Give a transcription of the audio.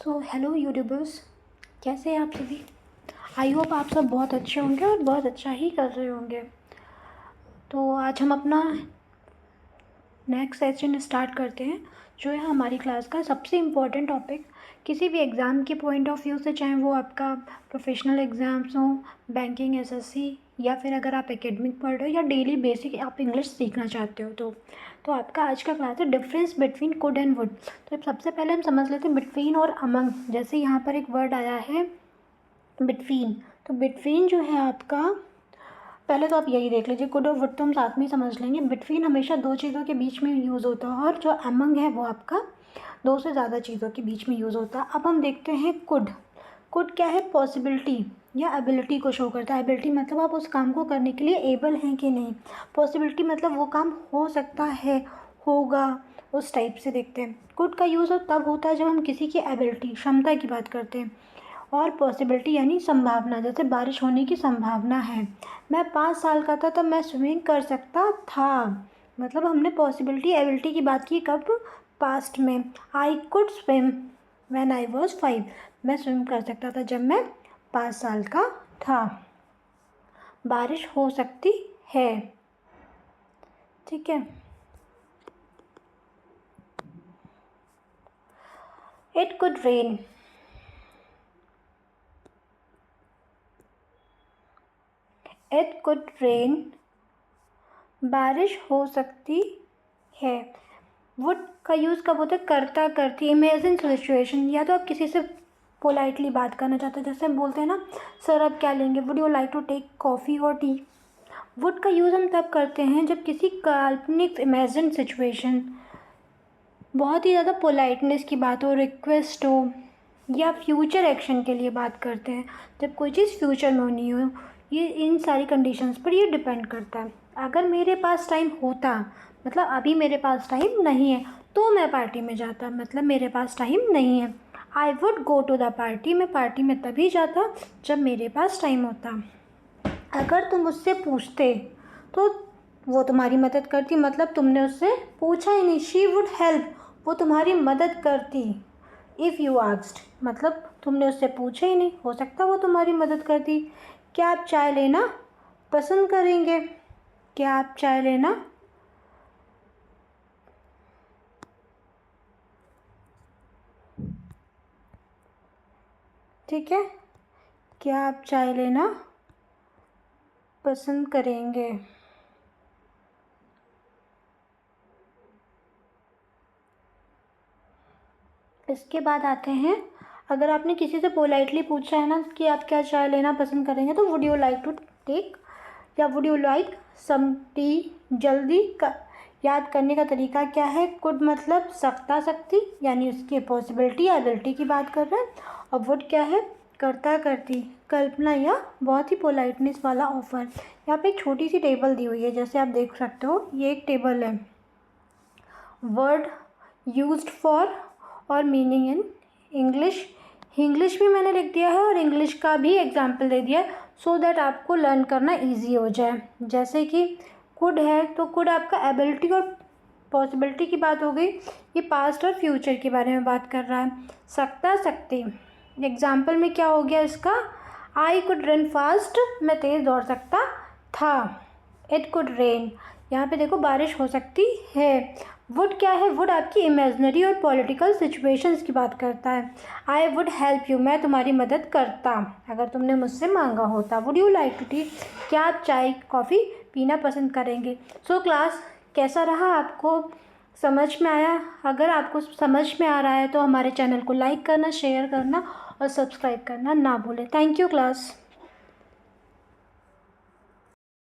So hello YouTubers, कैसे हैं आप सभी। आई होप आप सब बहुत अच्छे होंगे और बहुत अच्छा ही कर रहे होंगे। तो आज हम अपना नेक्स्ट सेशन स्टार्ट करते हैं, जो है हमारी क्लास का सबसे इम्पोर्टेंट टॉपिक। किसी भी एग्ज़ाम के पॉइंट ऑफ व्यू से, चाहे वो आपका प्रोफेशनल एग्ज़ाम्स हो, बैंकिंग, एसएससी, या फिर अगर आप एकेडमिक पढ़ रहे हो या डेली बेसिक आप इंग्लिश सीखना चाहते हो तो आपका आज का क्लास है difference between could and would. तो सबसे पहले हम समझ लेते हैं बिटवीन और अमंग। जैसे यहाँ पर एक वर्ड आया है बिटवीन, तो बिटवीन जो है आपका, पहले तो आप यही देख लीजिए, कुड और वुड तो हम साथ में ही समझ लेंगे। बिटवीन हमेशा दो चीज़ों के बीच में यूज़ होता है, और जो अमंग है वो आपका दो से ज़्यादा चीज़ों के बीच में यूज़ होता है। अब हम देखते हैं कुड। कुड क्या है? पॉसिबिलिटी या एबिलिटी को शो करता है। एबिलिटी मतलब आप उस काम को करने के लिए एबल हैं कि नहीं। पॉसिबिलिटी मतलब वो काम हो सकता है, होगा, उस टाइप से देखते हैं। कुड का यूज़ तब होता है जब हम किसी की एबिलिटी, क्षमता की बात करते हैं। और पॉसिबिलिटी यानी संभावना, जैसे बारिश होने की संभावना है। मैं 5 साल का था तब मैं स्विमिंग कर सकता था, मतलब हमने पॉसिबिलिटी एबिलिटी की बात की कब? पास्ट में। I could swim when I was 5, मैं स्विम कर सकता था जब मैं 5 साल का था। बारिश हो सकती है, ठीक है। It could rain, it could rain, बारिश हो सकती है। वुड का यूज़ कब होता है? करता करती, इमेजिन सिचुएशन। या तो आप किसी से पोलाइटली बात करना चाहते हो, जैसे हम बोलते हैं ना, सर आप क्या लेंगे, would you like to take coffee और टी। वुड का यूज़ हम तब करते हैं जब किसी काल्पनिक इमेजिन सिचुएशन, बहुत ही ज़्यादा पोलाइटनेस की बात हो, रिक्वेस्ट हो, या फ्यूचर एक्शन के लिए बात करते हैं, जब कोई चीज़ फ्यूचर में होनी हो। ये इन सारी कंडीशंस पर ये डिपेंड करता है। अगर मेरे पास टाइम होता, मतलब अभी मेरे पास टाइम नहीं है, तो मैं पार्टी में जाता, मतलब मेरे पास टाइम नहीं है। I would go to the party, मैं पार्टी में तभी जाता जब मेरे पास टाइम होता। अगर तुम उससे पूछते तो वो तुम्हारी मदद करती, मतलब तुमने उससे पूछा ही नहीं। शी वुड हेल्प, वो तुम्हारी मदद करती। इफ़ यू आस्क्ड, मतलब तुमने उससे पूछा ही नहीं, हो सकता वो तुम्हारी मदद करती। क्या आप चाय लेना पसंद करेंगे? क्या आप चाय लेना, ठीक है, क्या आप चाय लेना पसंद करेंगे? इसके बाद आते हैं, अगर आपने किसी से पोलाइटली पूछा है ना कि आप क्या चाय लेना पसंद करेंगे, तो would you like to take या would you like some tea. जल्दी याद करने का तरीका क्या है? कुड मतलब सकता, सकती, यानी उसकी पॉसिबिलिटी या एबिलिटी की बात कर रहे हैं। और वुड क्या है? करता, करती, कल्पना या बहुत ही पोलाइटनेस वाला ऑफर। यहाँ पे एक छोटी सी टेबल दी हुई है, जैसे आप देख सकते हो, ये एक टेबल है। वर्ड यूज्ड फॉर और मीनिंग इन इंग्लिश। इंग्लिश भी मैंने लिख दिया है और इंग्लिश का भी एग्जाम्पल दे दिया है, सो दैट आपको लर्न करना इजी हो जाए। जैसे कि कुड है, तो कुड आपका एबिलिटी और पॉसिबिलिटी की बात हो गई, ये पास्ट और फ्यूचर के बारे में बात कर रहा है। सकता, सकती, एग्जाम्पल में क्या हो गया इसका? आई कुड रन फास्ट, मैं तेज़ दौड़ सकता था। इट कुड रेन, यहाँ पे देखो बारिश हो सकती है। वुड क्या है? वुड आपकी इमेजनरी और पॉलिटिकल सिचुएशंस की बात करता है। आई वुड हेल्प यू, मैं तुम्हारी मदद करता अगर तुमने मुझसे मांगा होता। Would you like to tea, क्या आप चाय कॉफ़ी पीना पसंद करेंगे? सो क्लास कैसा रहा? आपको समझ में आया? अगर आपको समझ में आ रहा है तो हमारे चैनल को लाइक करना, शेयर करना और सब्सक्राइब करना ना भूलें। Thank you class.